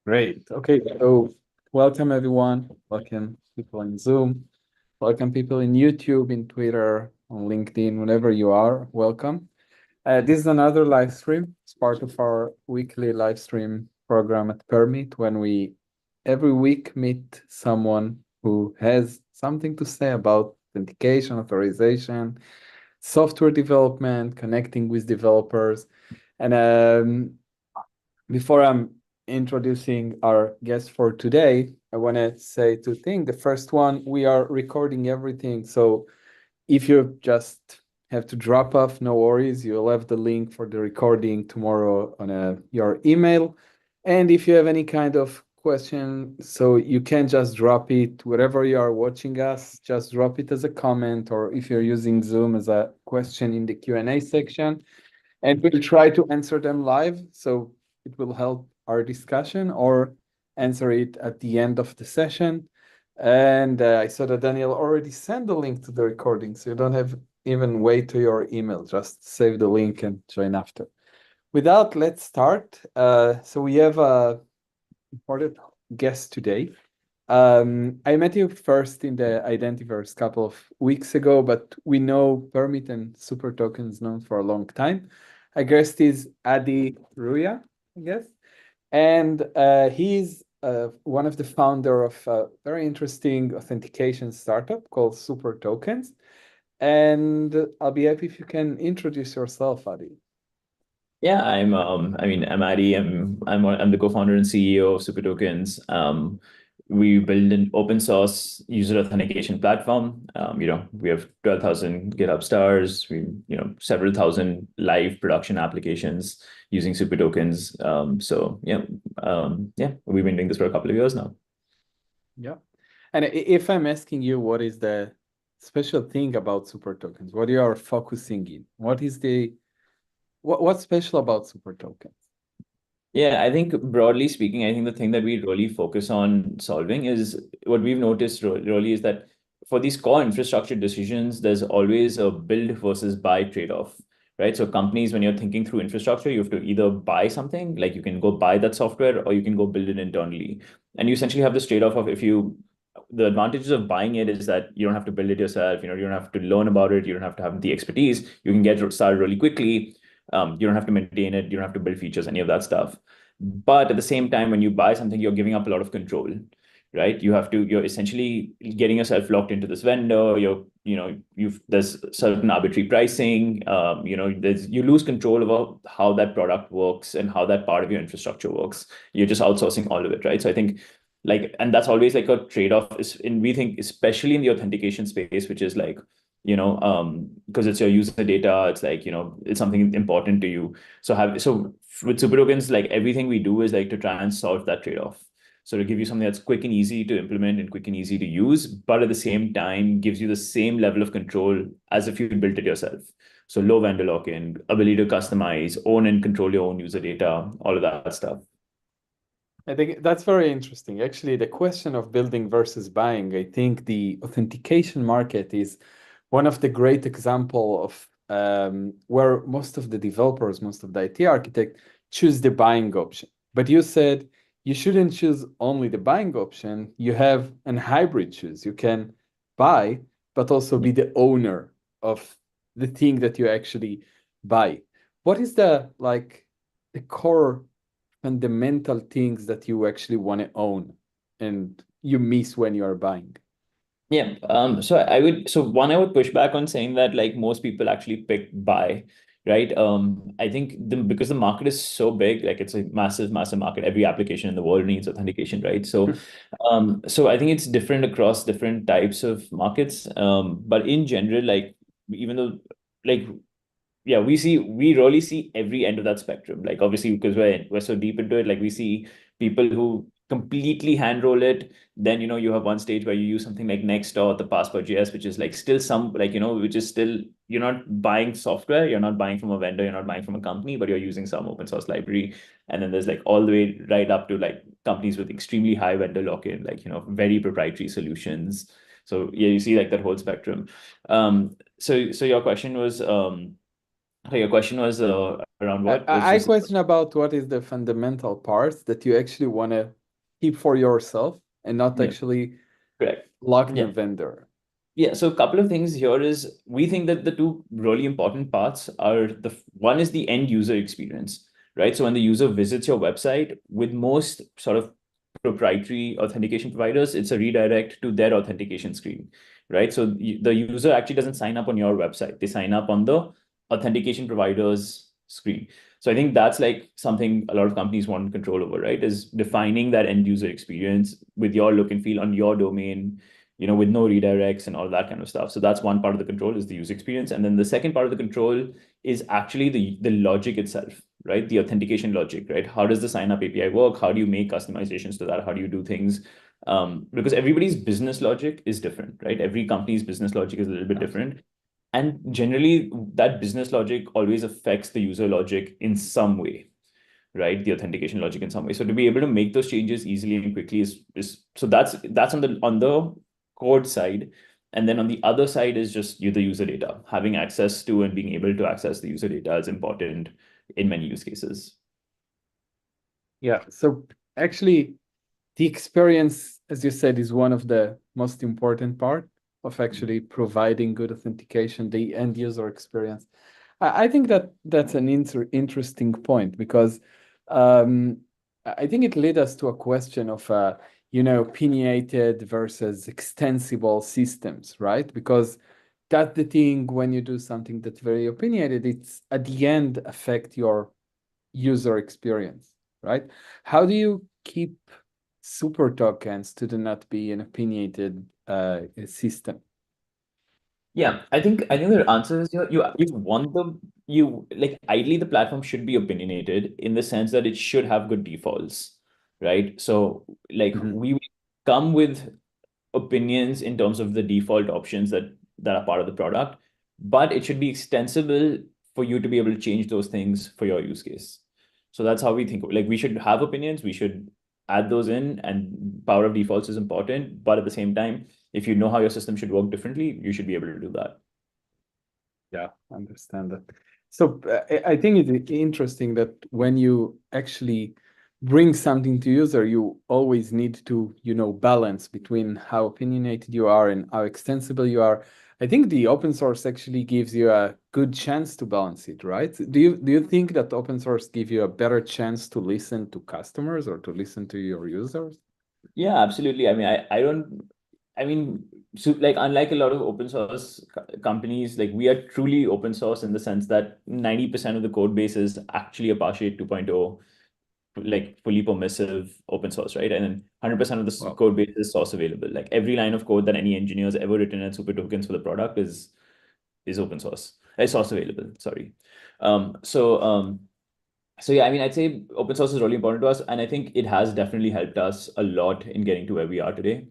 Great. Okay, so welcome everyone. Welcome people in Zoom. Welcome people in YouTube, in Twitter, on LinkedIn, whenever you are. Welcome. This is another live stream. It's part of our weekly live stream program at Permit when we every week meet someone who has something to say about authentication, authorization, software development, connecting with developers. And before I'm introducing our guest for today, I want to say two things. The first one, we are recording everything. So if you just have to drop off, no worries. You'll have the link for the recording tomorrow on your email. And if you have any kind of question, so you can just drop it wherever you are watching us, just drop it as a comment, or if you're using Zoom as a question in the Q&A section, and we'll try to answer them live. So it will help our discussion or answer it at the end of the session. And I saw that Daniel already sent the link to the recording, so you don't have even wait to your email. Just save the link and join after. With that, let's start. So we have a important guest today. I met you first in the Identiverse a couple of weeks ago, but we know Permit and Super Tokens known for a long time. Our guest is Advait Ruia, I guess. And he's one of the founder of a very interesting authentication startup called Super Tokens. And I'll be happy if you can introduce yourself, Adi. Yeah, I'm Adi. I'm the co-founder and CEO of Super Tokens. We build an open source user authentication platform. We have 12,000 GitHub stars. Several thousand live production applications using Super Tokens. We've been doing this for a couple of years now. Yeah. And if I'm asking you, what is the special thing about Super Tokens? What you are focusing in? What's special about Super Tokens? Yeah, I think broadly speaking, I think the thing that we really focus on solving is what we've noticed really is that for these core infrastructure decisions, there's always a build versus buy trade-off, right? So companies, when you're thinking through infrastructure, you have to either buy something, like you can go buy that software, or you can go build it internally. And you essentially have this trade-off of the advantages of buying it is that you don't have to build it yourself, you don't have to learn about it, you don't have to have the expertise, you can get started really quickly. You don't have to maintain it. You don't have to build features, any of that stuff. But at the same time, when you buy something, you're giving up a lot of control, right? You're essentially getting yourself locked into this vendor. There's certain arbitrary pricing. You lose control over how that product works and how that part of your infrastructure works. You're just outsourcing all of it, right? So I think and that's always like a trade-off we think, especially in the authentication space, which is because it's your user data, it's it's something important to you. So with Super Tokens, like everything we do is like to try and solve that trade-off. So to give you something that's quick and easy to implement and quick and easy to use, but at the same time gives you the same level of control as if you built it yourself. So low vendor lock-in, ability to customize, own and control your own user data, all of that stuff. I think that's very interesting. Actually, the question of building versus buying, I think the authentication market is one of the great example of where most of the developers, most of the IT architects choose the buying option. But you said you shouldn't choose only the buying option. You have an hybrid choose. You can buy, but also be the owner of the thing that you actually buy. What is the core fundamental things that you actually want to own and you miss when you are buying? Yeah. I would push back on saying that like most people actually pick buy, right? I think because the market is so big, like it's a massive, massive market. Every application in the world needs authentication, right? So I think it's different across different types of markets. But in general, like even though like yeah, we really see every end of that spectrum. Like obviously because we're so deep into it, like we see people who completely hand roll it. Then you have one stage where you use something like Next or the Passport.js, which is like still some which is still you're not buying software, you're not buying from a vendor, you're not buying from a company, but you're using some open source library. And then there's like all the way right up to like companies with extremely high vendor lock-in, like very proprietary solutions. So yeah, you see like that whole spectrum. So your question was So your question was around what? Was I just question about what is the fundamental parts that you actually want to keep for yourself and not yeah, actually correct. lock the Yeah. vendor. Yeah, so a couple of things here is we think that the two really important parts are one is the end user experience, right? So when the user visits your website, with most sort of proprietary authentication providers, it's a redirect to their authentication screen, right? So the user actually doesn't sign up on your website. They sign up on the authentication provider's screen. So I think that's like something a lot of companies want control over, right? Is defining that end user experience with your look and feel on your domain, with no redirects and all that kind of stuff. So that's one part of the control is the user experience. And then the second part of the control is actually the logic itself, right? The authentication logic, right? How does the sign up API work? How do you make customizations to that? How do you do things? Because everybody's business logic is different, right? Every company's business logic is a little bit different. And generally, that business logic always affects the user logic in some way, right? The authentication logic in some way. So to be able to make those changes easily and quickly is so that's on the code side. And then on the other side is just the user data. Having access to and being able to access the user data is important in many use cases. Yeah. So actually, the experience, as you said, is one of the most important part of actually providing good authentication, the end user experience. I think that that's an interesting point because I think it led us to a question of opinionated versus extensible systems, right? Because that's the thing when you do something that's very opinionated, it's at the end affect your user experience, right? How do you keep super tokens to do not be an opinionated system? Yeah, I think the answer is you want them you like ideally the platform should be opinionated in the sense that it should have good defaults, right? So like Mhm. we come with opinions in terms of the default options that are part of the product, but it should be extensible for you to be able to change those things for your use case. So that's how we think. Like we should have opinions, we should add those in, and power of defaults is important. But at the same time, if you know how your system should work differently, you should be able to do that. Yeah, I understand that. So I think it's interesting that when you actually bring something to user, you always need to, balance between how opinionated you are and how extensible you are. I think the open source actually gives you a good chance to balance it, right? Do you think that open source give you a better chance to listen to customers or to listen to your users? Yeah, absolutely. I mean, I don't, I mean, so like unlike a lot of open source companies, like we are truly open source in the sense that 90% of the code base is actually a Partiate 2.0, like fully permissive open source, right? And then 100% of the Well, code base is source available. Like every line of code that any engineer has ever written at Super Tokens for the product is open source, is source available. Sorry. So yeah, I mean, I'd say open source is really important to us, and I think it has definitely helped us a lot in getting to where we are today.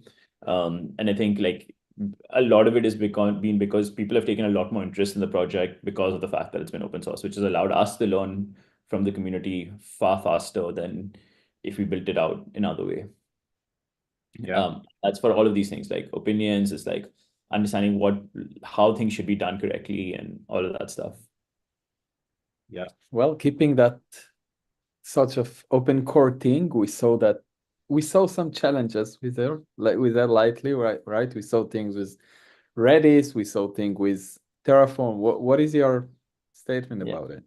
And I think like a lot of it is because people have taken a lot more interest in the project because of the fact that it's been open source, which has allowed us to learn from the community far faster than if we built it out another way. yeah. That's for all of these things, like opinions, is like understanding how things should be done correctly and all of that stuff. Yeah. Well, keeping that sort of open core thing, we saw some challenges with that lightly, right? We saw things with Redis, we saw things with Terraform. What is your statement Yeah. about it?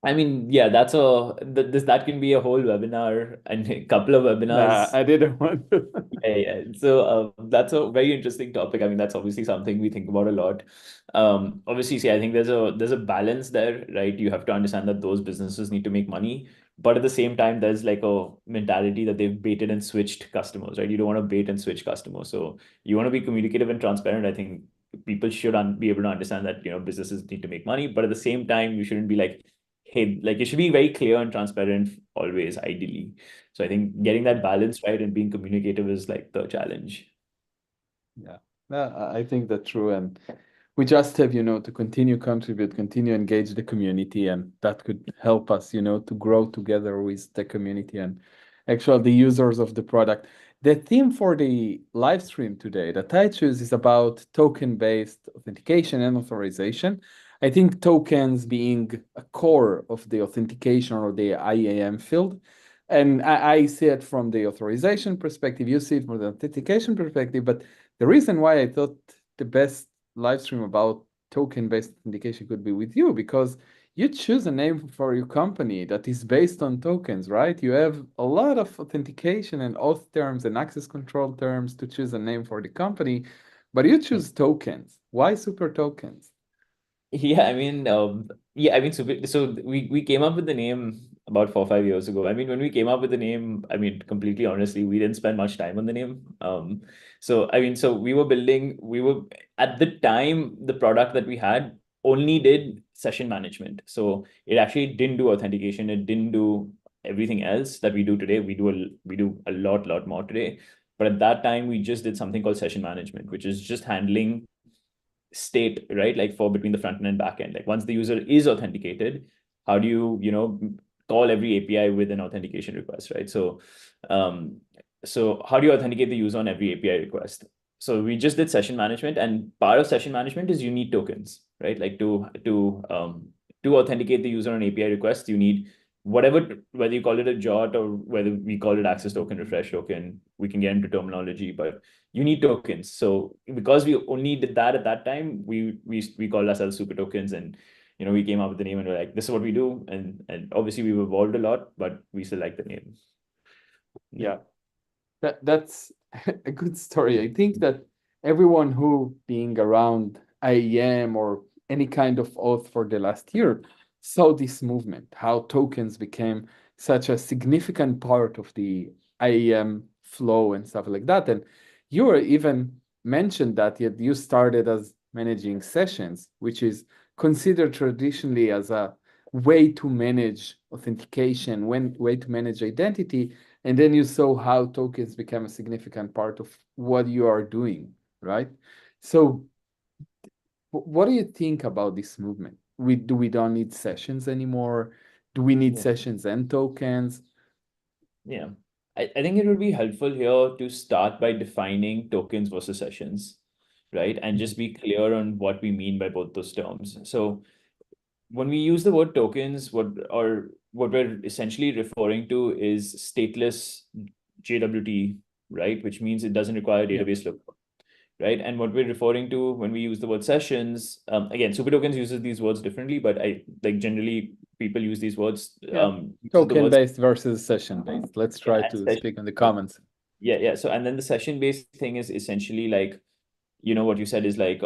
I mean, yeah, that can be a whole webinar and a couple of Nah, webinars. I didn't want to. Yeah, yeah. So that's a very interesting topic. I mean, that's obviously something we think about a lot. Obviously, see, I think there's a balance there, right? You have to understand that those businesses need to make money, but at the same time, there's like a mentality that they've baited and switched customers, right? You don't want to bait and switch customers, so you want to be communicative and transparent. I think people should be able to understand that businesses need to make money, but at the same time, you shouldn't be like, hey, like you should be very clear and transparent always, ideally. So I think getting that balance right and being communicative is like the challenge. Yeah, I think that's true. And we just have, to continue contribute, continue engage the community, and that could help us, to grow together with the community and actually the users of the product. The theme for the live stream today that I choose is about token-based authentication and authorization. I think tokens being a core of the authentication or the IAM field. And I see it from the authorization perspective, you see it from the authentication perspective, but the reason why I thought the best live stream about token-based authentication could be with you, because you choose a name for your company that is based on tokens, right? You have a lot of authentication and auth terms and access control terms to choose a name for the company, but you choose tokens. Why super tokens? Yeah, so we came up with the name about 4 or 5 years ago. I mean, when we came up with the name, I mean, completely honestly, we didn't spend much time on the name. So we were at the time, the product that we had only did session management. So it actually didn't do authentication. It didn't do everything else that we do today. We do a lot more today. But at that time, we just did something called session management, which is just handling state, right? Like for between the front end and back end. Like once the user is authenticated, how do you call every API with an authentication request, right? So how do you authenticate the user on every API request? So we just did session management, and part of session management is you need tokens, right? Like to authenticate the user on API requests, you need whatever, whether you call it a JOT or whether we call it access token, refresh token, we can get into terminology, but you need tokens. So because we only did that at that time, we called ourselves super tokens, and we came up with the name and we're like, this is what we do. And obviously we've evolved a lot, but we still like the name. Yeah. That's a good story. I think that everyone who being around IAM or any kind of auth for the last year saw this movement, how tokens became such a significant part of the IAM flow and stuff like that. And you were even mentioned that you started as managing sessions, which is considered traditionally as a way to manage authentication, way to manage identity. And then you saw how tokens become a significant part of what you are doing, right? So what do you think about this movement? We don't need sessions anymore? Do we need Yeah. sessions and tokens? Yeah. I think it would be helpful here to start by defining tokens versus sessions, right? And just be clear on what we mean by both those terms. So when we use the word tokens, what we're essentially referring to is stateless JWT, right? Which means it doesn't require Yeah. database lookup, right? And what we're referring to when we use the word sessions, again, super tokens uses these words differently, but I like generally people use these words. Yeah. Uses the words, Token-based versus session-based. Let's yeah, try and to session, speak in the comments. yeah. So and then the session-based thing is essentially like what you said is like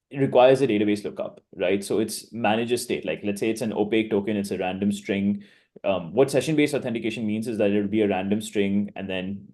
it requires a database lookup, right? So it's manages state. Like let's say it's an opaque token, it's a random string. What session-based authentication means is that it'll be a random string, and then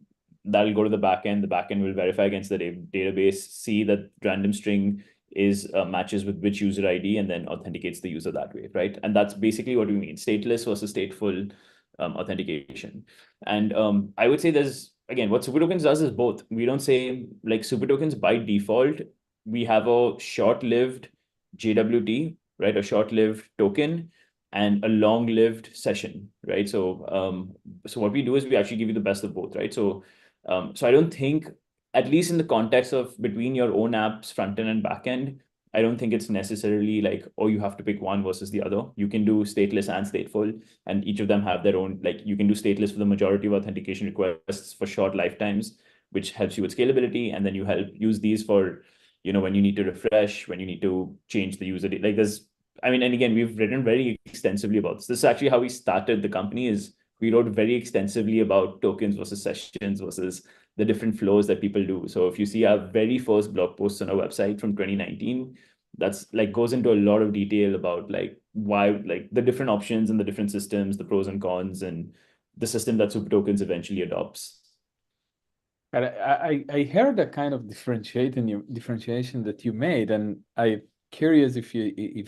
that'll go to the backend. The backend will verify against the database, see that random string is matches with which user ID, and then authenticates the user that way, right? And that's basically what we mean: stateless versus stateful authentication. And I would say there's again, what super tokens does is both. We don't say like super tokens by default, we have a short-lived JWT, right? A short-lived token and a long-lived session, right? So what we do is we actually give you the best of both, right? So I don't think, at least in the context of between your own apps, front end and back end, I don't think it's necessarily like, oh, you have to pick one versus the other. You can do stateless and stateful, and each of them have their own, like you can do stateless for the majority of authentication requests for short lifetimes, which helps you with scalability. And then you help use these for, when you need to refresh, when you need to change the user. Like and again, we've written very extensively about this. This is actually how we started the company is we wrote very extensively about tokens versus sessions versus the different flows that people do. So if you see our very first blog posts on our website from 2019, that's like goes into a lot of detail about like why, like the different options and the different systems, the pros and cons, and the system that super tokens eventually adopts. And I heard a kind of differentiation that you made, and I'm curious if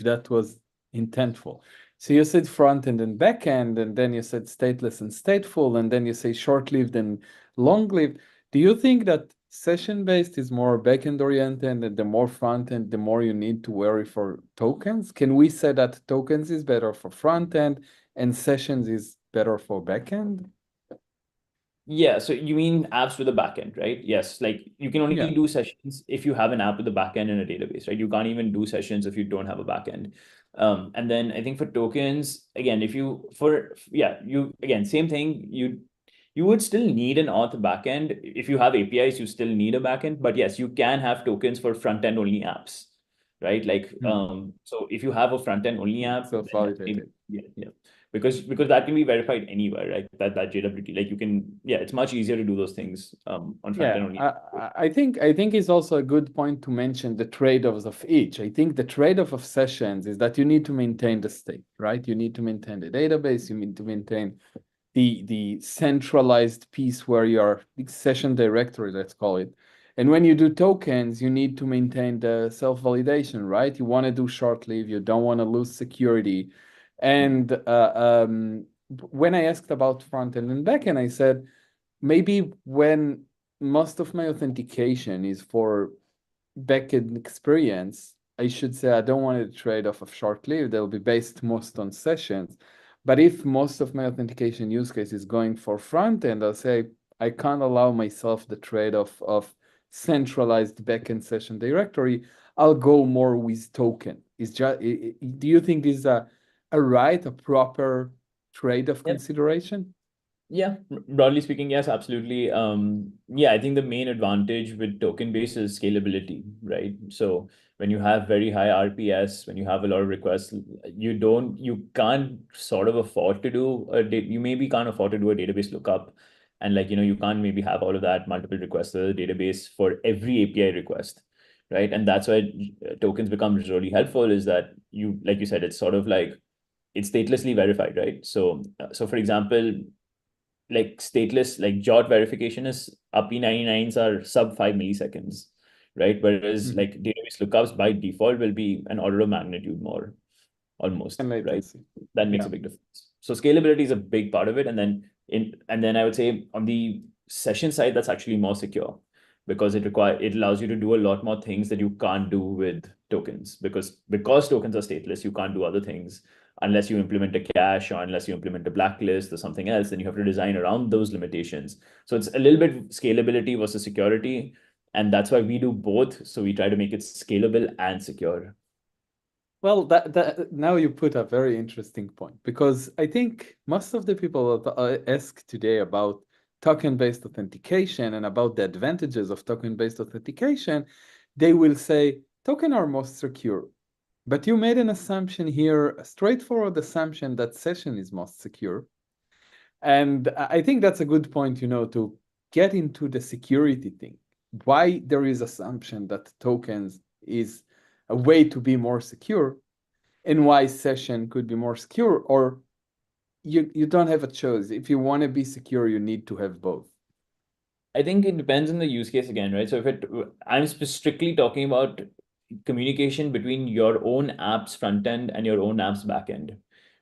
that was intentful. So you said front end and back end, and then you said stateless and stateful, and then you say short-lived and long-lived. Do you think that session-based is more back-end oriented, and the more front-end, the more you need to worry for tokens? Can we say that tokens is better for front-end and sessions is better for back-end? Yeah, so you mean apps with a backend, right? Yes, like you can only Yeah. do sessions if you have an app with a backend and a database, right? You can't even do sessions if you don't have a backend. And then I think for tokens, again, if you for yeah, you again, same thing, you would still need an auth backend. If you have APIs, you still need a backend, but yes, you can have tokens for front-end only apps, right? Like so if you have a front-end only app, then Self-validated. yeah because that can be verified anywhere, right? That JWT, like you can, yeah, it's much easier to do those things on front end Yeah, only. I think it's also a good point to mention the trade-offs of each. I think the trade-off of sessions is that you need to maintain the state, right? You need to maintain the database, you need to maintain the centralized piece where your session directory, let's call it. And when you do tokens, you need to maintain the self-validation, right? You want to do short-lived, you don't want to lose security. And when I asked about front-end and back-end, I said, maybe when most of my authentication is for backend experience, I should say I don't want a trade-off of short-lived. They'll be based most on sessions. But if most of my authentication use case is going for front end, I'll say I can't allow myself the trade-off of centralized backend session directory. I'll go more with token. Is just do you think this is a proper trade-off Yeah. consideration? Yeah, broadly speaking, yes, absolutely. Yeah, I think the main advantage with token base is scalability, right? So when you have very high RPS, when you have a lot of requests, you can't sort of afford to do you maybe can't afford to do a database lookup, and like you can't maybe have all of that multiple requests to the database for every API request, right? And that's why tokens becomes really helpful. Is that like you said, it's sort of like it's statelessly verified, right? So for example, like stateless, like JOT verification is P99s are sub 5 milliseconds, right? Whereas Mhm. like database lookups by default will be an order of magnitude more, almost, And right? latency. That makes Yeah. a big difference. So scalability is a big part of it. And then I would say on the session side, that's actually more secure because it allows you to do a lot more things that you can't do with tokens because tokens are stateless, you can't do other things unless you implement a cache or unless you implement a blacklist or something else, then you have to design around those limitations. So it's a little bit scalability versus security. And that's why we do both. So we try to make it scalable and secure. Well, that now you put a very interesting point because I think most of the people that I ask today about token-based authentication and about the advantages of token-based authentication, they will say token are most secure. But you made an assumption here, a straightforward assumption that session is most secure. And I think that's a good point, to get into the security thing. Why there is assumption that tokens is a way to be more secure, and why session could be more secure, or you don't have a choice. If you want to be secure, you need to have both. I think it depends on the use case again, right? So I'm strictly talking about communication between your own app's front end and your own app's back end,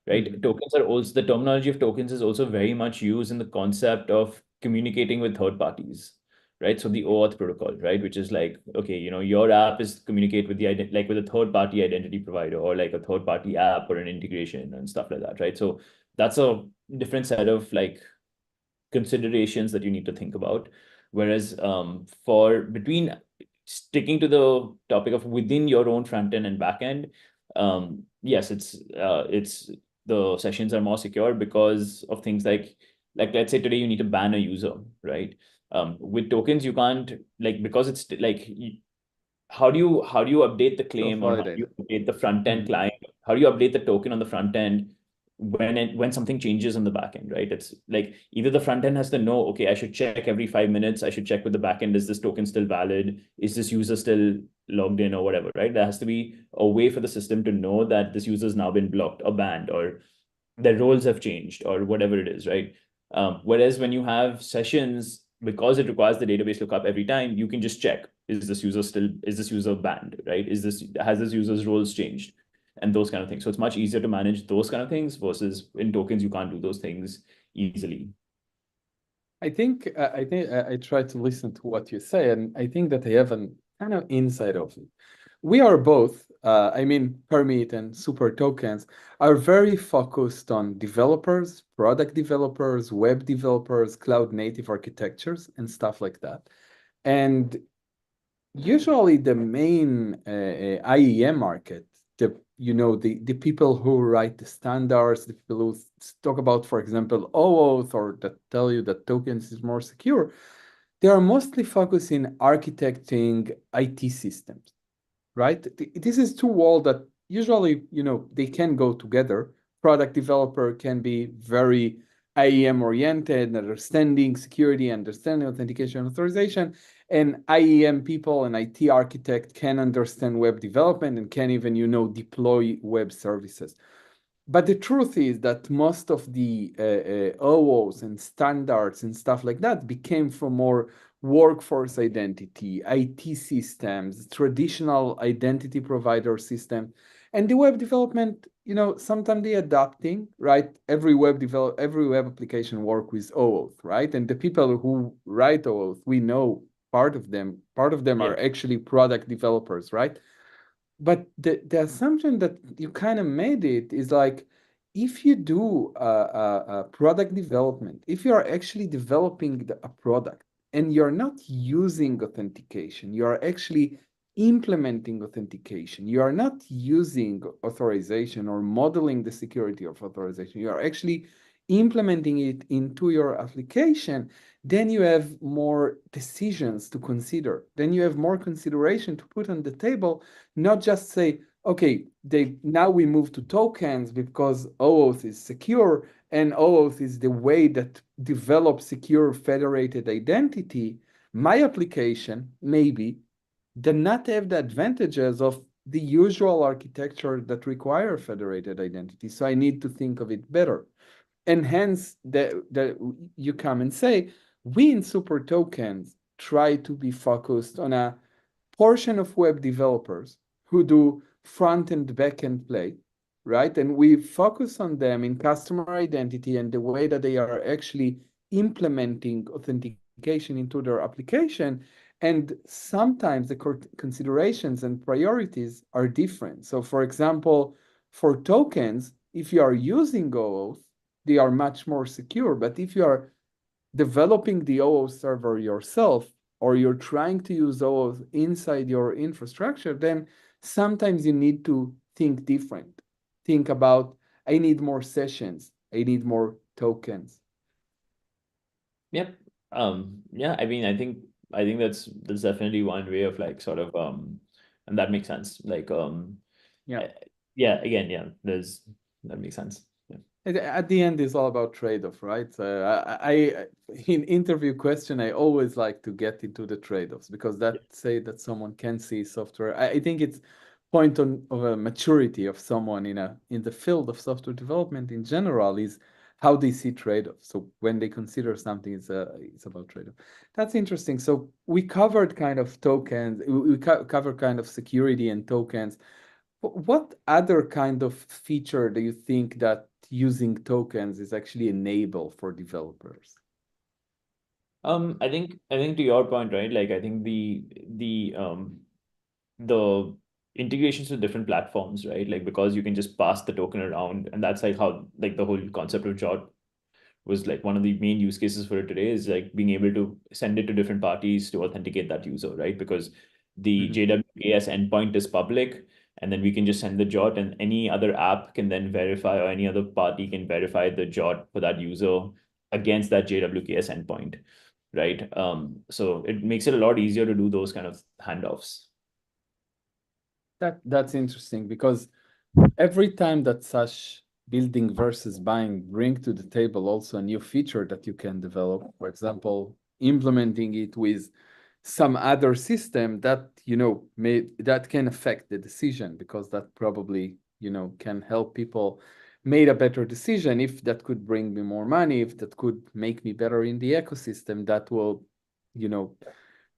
right? Mhm. Tokens are also the terminology of tokens is also very much used in the concept of communicating with third parties, right? So the OAuth protocol, right, which is like, okay, your app is communicate with like with a third party identity provider or like a third party app or an integration and stuff like that, right? So that's a different set of like considerations that you need to think about. Whereas for between sticking to the topic of within your own front end and back end, yes, it's the sessions are more secure because of things like let's say today you need to ban a user, right? With tokens, you can't like because it's like how do you update the claim or how do you Self-validated. update the front end Mhm. client? How do you update the token on the front end when something changes on the back end, right? It's like either the front end has to know, okay, I should check every 5 minutes. I should check with the back end, is this token still valid? Is this user still logged in or whatever, right? There has to be a way for the system to know that this user has now been blocked or banned or their roles have changed or whatever it is, right? Whereas when you have sessions, because it requires the database lookup every time, you can just check, is this user banned, right? Has this user's roles changed? And those kind of things. So it's much easier to manage those kind of things versus in tokens, you can't do those things easily. I think I try to listen to what you say, and I think that I have an kind of insight of it. We are both. I mean, Permit and Super Tokens are very focused on developers, product developers, web developers, cloud native architectures, and stuff like that. And usually the main IEM market, the people who write the standards, the people who talk about, for example, OAuth, or that tell you that tokens is more secure, they are mostly focused in architecting IT systems, right? This is two worlds that usually, they can go together. Product developer can be very IAM oriented, understanding security, understanding authentication authorization, and IAM people and IT architect can understand web development and can even, deploy web services. But the truth is that most of the OOs and standards and stuff like that became from more workforce identity, IT systems, traditional identity provider system. And the web development, sometimes they adapting, right? Every web application work with OAuth, right? And the people who write OAuth, we know part of them are actually product developers, right? But the assumption that you kind of made it is like, if you do product development, if you are actually developing a product and you're not using authentication, you are actually implementing authentication, you are not using authorization or modeling the security of authorization, you are actually implementing it into your application, then you have more decisions to consider. Then you have more consideration to put on the table, not just say, okay, now we move to tokens because OAuth is secure and OAuth is the way that develops secure federated identity. My application maybe did not have the advantages of the usual architecture that require federated identity. So I need to think of it better. And hence you come and say, we in Super Tokens try to be focused on a portion of web developers who do front and back end play, right? And we focus on them in customer identity and the way that they are actually implementing authentication into their application. And sometimes the considerations and priorities are different. So for example, for tokens, if you are using OAuth, they are much more secure. But if you are developing the OAuth server yourself, or you're trying to use OAuth inside your infrastructure, then sometimes you need to think different. Think about, I need more sessions, I need more tokens. Yep. Yeah, I mean, I think that's definitely one way of like sort of and that makes sense. Like Yeah. Yeah, again, yeah, that makes sense. Yeah. At the end, it's all about trade-off, right? I in interview question, I always like to get into the trade-offs because say that someone can see software. I think it's point of a maturity of someone in the field of software development in general is how they see trade-offs. So when they consider something, it's about trade-off. That's interesting. So we covered kind of tokens, we covered kind of security and tokens. What other kind of feature do you think that using tokens is actually enable for developers? I think to your point, right? Like I think the integrations with different platforms, right? Like because you can just pass the token around, and that's like how like the whole concept of Jot was like one of the main use cases for it today is like being able to send it to different parties to authenticate that user, right? Because the JWAS endpoint is public, and then we can just send the Jot, and any other app can then verify, or any other party can verify the Jot for that user against that JWAS endpoint, right? So it makes it a lot easier to do those kind of handoffs. That's interesting because every time that such building versus buying bring to the table also a new feature that you can develop, for example, implementing it with some other system that that can affect the decision, because that probably can help people made a better decision. If that could bring me more money, if that could make me better in the ecosystem, that will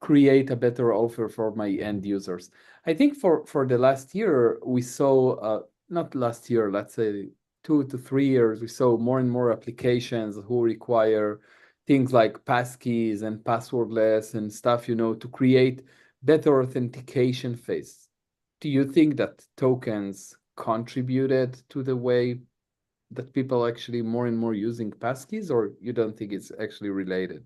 create a better offer for my end users. I think for the last year, we saw, not last year, let's say 2 to 3 years, we saw more and more applications who require things like passkeys and passwordless and stuff, to create better authentication phase. do you think that tokens contributed to the way that people actually more and more using passkeys, or you don't think it's actually related?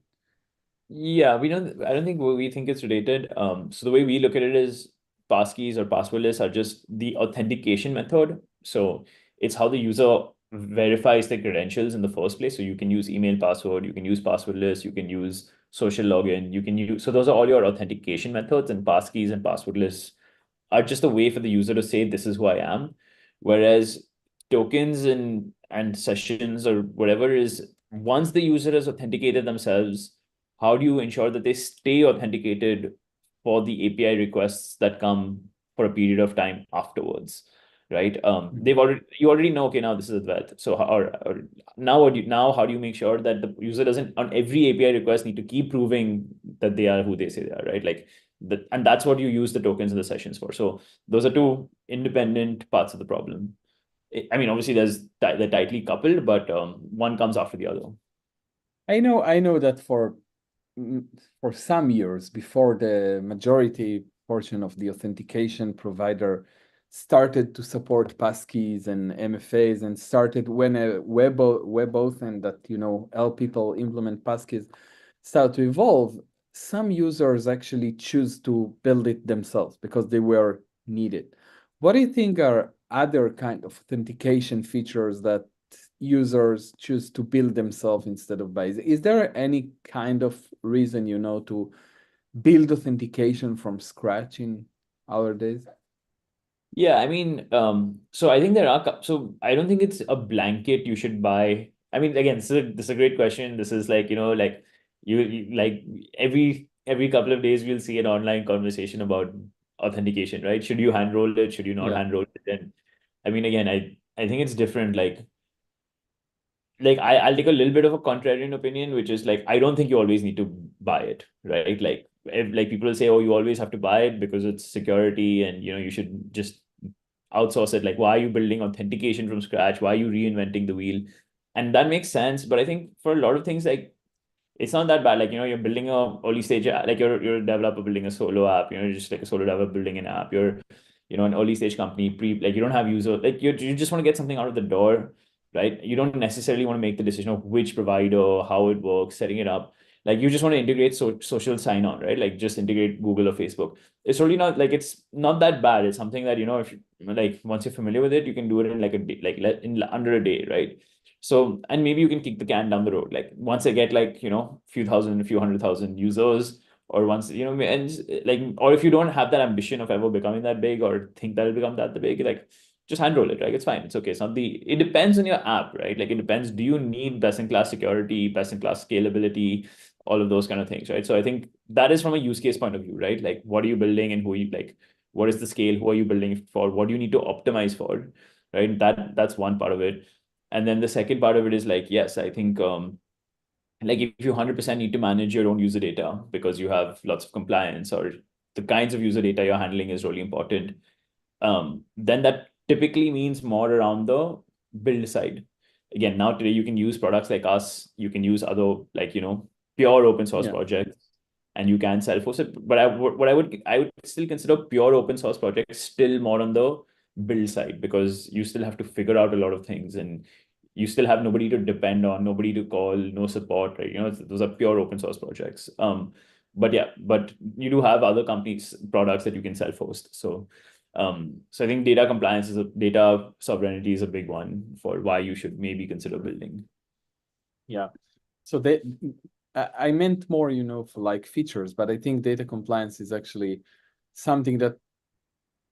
Yeah, I don't think we think it's related. So the way we look at it is passkeys or passwordless are just the authentication method. So it's how the user verifies their credentials in the first place. So you can use email password, you can use passwordless, you can use social login, you can use, so those are all your authentication methods, and passkeys and passwordless are just a way for the user to say this is who I am. Whereas tokens and sessions or whatever is once the user has authenticated themselves, how do you ensure that they stay authenticated for the API requests that come for a period of time afterwards? Right. You already know, okay, now this is Advait. So or now now how do you make sure that the user doesn't on every API request need to keep proving that they are who they say they are, right? Like and that's what you use the tokens and the sessions for. So those are two independent parts of the problem. I mean, obviously they're tightly coupled, but one comes after the other. I know that for some years before the majority portion of the authentication provider started to support passkeys and MFAs and started when a WebAuthn that help people implement passkeys start to evolve, some users actually choose to build it themselves because they were needed. What do you think are other kind of authentication features that users choose to build themselves instead of buy? Is there any kind of reason, to build authentication from scratch in our days? Yeah, I mean, so I think so I don't think it's a blanket you should buy. I mean, again, this is a great question. This is like, like like every couple of days we'll see an online conversation about authentication, right? Should you hand roll it? Should you not Yeah. hand roll it? And I mean, again, I think it's different. I'll take a little bit of a contrarian opinion, which is like I don't think you always need to buy it, right? Like people will say, oh, you always have to buy it because it's security, and you should just outsource it. Like, why are you building authentication from scratch? Why are you reinventing the wheel? And that makes sense. But I think for a lot of things, like it's not that bad. Like, you're building a early stage, like you're a developer building a solo app, just like a solo developer building an app. You're, an early stage company, like you don't have user, like you just want to get something out of the door, right? You don't necessarily want to make the decision of which provider, how it works, setting it up. Like you just want to integrate social sign on, right? Like just integrate Google or Facebook. It's really not like it's not that bad. It's something that, if you, like once you're familiar with it, you can do it in like a day, in under a day, right? So, and maybe you can kick the can down the road. Like once I get like, few thousand, a few 100,000 users, or once, and like, or if you don't have that ambition of ever becoming that big or think that it'll become that big, like just hand roll it, right? It's fine. It's okay. It depends on your app, right? Like it depends. Do you need best in class security, best in class scalability, all of those kind of things, right? So I think that is from a use case point of view, right? Like what are you building and who you like, what is the scale? Who are you building it for? What do you need to optimize for? Right. That's one part of it. And then the second part of it is like, yes, I think like if you 100% need to manage your own user data because you have lots of compliance or the kinds of user data you're handling is really important, then that typically means more around the build side. Again, now today you can use products like us, you can use other like, pure open source Yeah. projects, and you can self-host it. But I would still consider pure open source projects still more on the build side because you still have to figure out a lot of things and you still have nobody to depend on, nobody to call, no support, right? Those are pure open source projects. But yeah, but you do have other companies products that you can self-host. So I think data sovereignty is a big one for why you should maybe consider building. Yeah. So I meant more, for like features, but I think data compliance is actually something that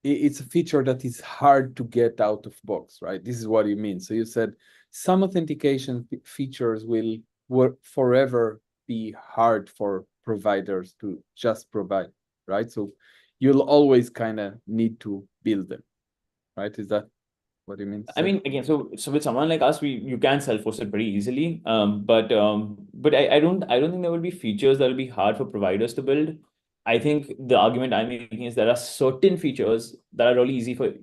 it's a feature that is hard to get out of box, right? This is what you mean. So you said some authentication features will forever be hard for providers to just provide, right? So you'll always kind of need to build them, right? Is that what you mean to I say? mean, again, so with someone like us, you can self-host it pretty easily. But I don't think there will be features that will be hard for providers to build. I think the argument I'm making is there are certain features that are really easy for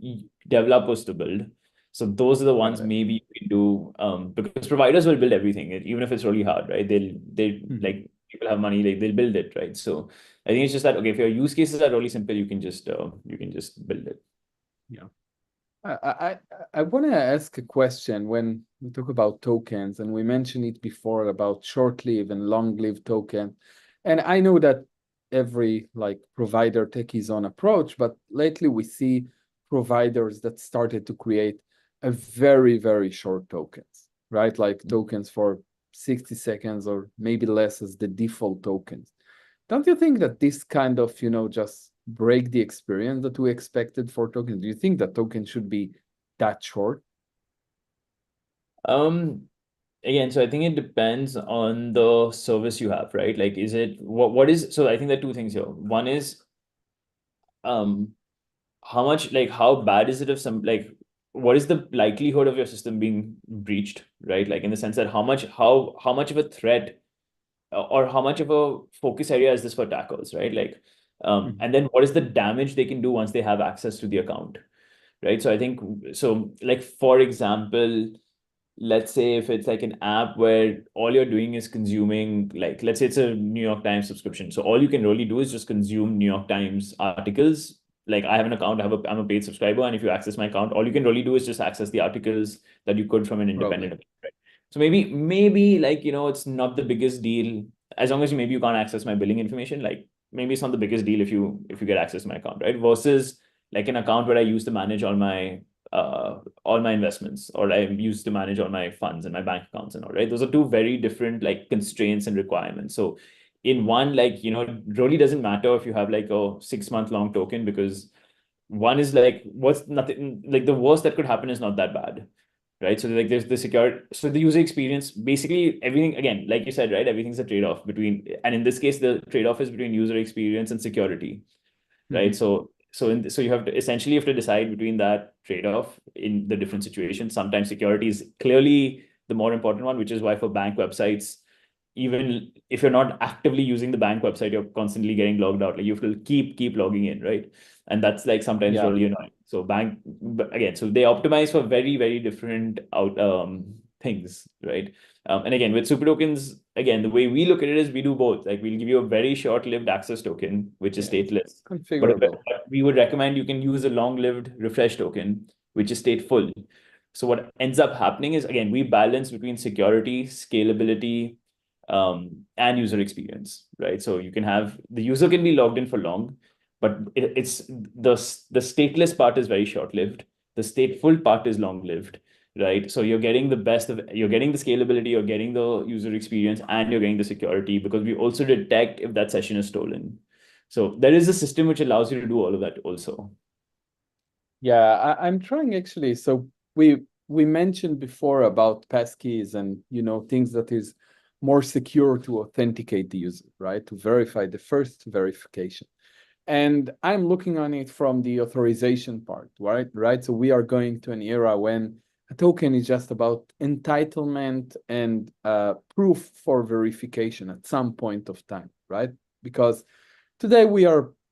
developers to build. So those are the ones Got it. maybe you can do because providers will build everything, even if it's really hard, right? They like people have money, they'll build it, right? So I think it's just that okay, if your use cases are really simple, you can just build it. Yeah. I want to ask a question when we talk about tokens, and we mentioned it before about short-lived and long-lived token. And I know that every like provider take his own approach, but lately we see providers that started to create a very, very short tokens, right? Like tokens for 60 seconds or maybe less as the default tokens. Don't you think that this kind of, just break the experience that we expected for tokens? Do you think that tokens should be that short? Um, Again, so I think it depends on the service you have, right? Like, is it what is so I think there are two things here. One is um how much like how bad is it if some like what is the likelihood of your system being breached, right? Like in the sense that how much of a threat or how much of a focus area is this for attackers, right? Like Mhm. and then what is the damage they can do once they have access to the account, right? So I think so like for example, let's say if it's like an app where all you're doing is consuming, like let's say it's a New York Times subscription, so all you can really do is just consume New York Times articles. Like I have an account, I'm a paid subscriber, and if you access my account, all you can really do is just access the articles that you could from an Probably. independent account, right? So maybe like it's not the biggest deal as long as maybe you can't access my billing information. Like maybe it's not the biggest deal if you get access to my account, right? Versus like an account where I used to manage all my investments, or I used to manage all my funds and my bank accounts and all, right? Those are two very different like constraints and requirements. So in one, like, it really doesn't matter if you have like a 6 month long token, because one is like, what's nothing, like the worst that could happen is not that bad, right? So like there's the security, so the user experience, basically everything, again, like you said, right? Everything's a trade-off between, and in this case, the trade-off is between user experience and security, right? Mhm. So you have to essentially have to decide between that trade-off in the different situations. Sometimes security is clearly the more important one, which is why for bank websites, even if you're not actively using the bank website, you're constantly getting logged out. Like you have to keep logging in, right? And that's like sometimes Yeah. really annoying. So again, so they optimize for very, very different things, right? And again, with super tokens, again, the way we look at it is we do both. Like we'll give you a very short-lived access token, which is Yeah. stateless. But Configurable. we would recommend you can use a long-lived refresh token, which is stateful. So what ends up happening is, again, we balance between security, scalability, and user experience, right? So you can have the user can be logged in for long, but it's the stateless part is very short-lived. The stateful part is long-lived, right? So you're getting the best of you're getting the scalability, you're getting the user experience, and you're getting the security, because we also detect if that session is stolen. So there is a system which allows you to do all of that also. Yeah, I'm trying actually. So we mentioned before about passkeys and things that is more secure to authenticate the user, right? To verify the first verification. And I'm looking on it from the authorization part, right? Right. So we are going to an era when a token is just about entitlement and proof for verification at some point of time, right? Because today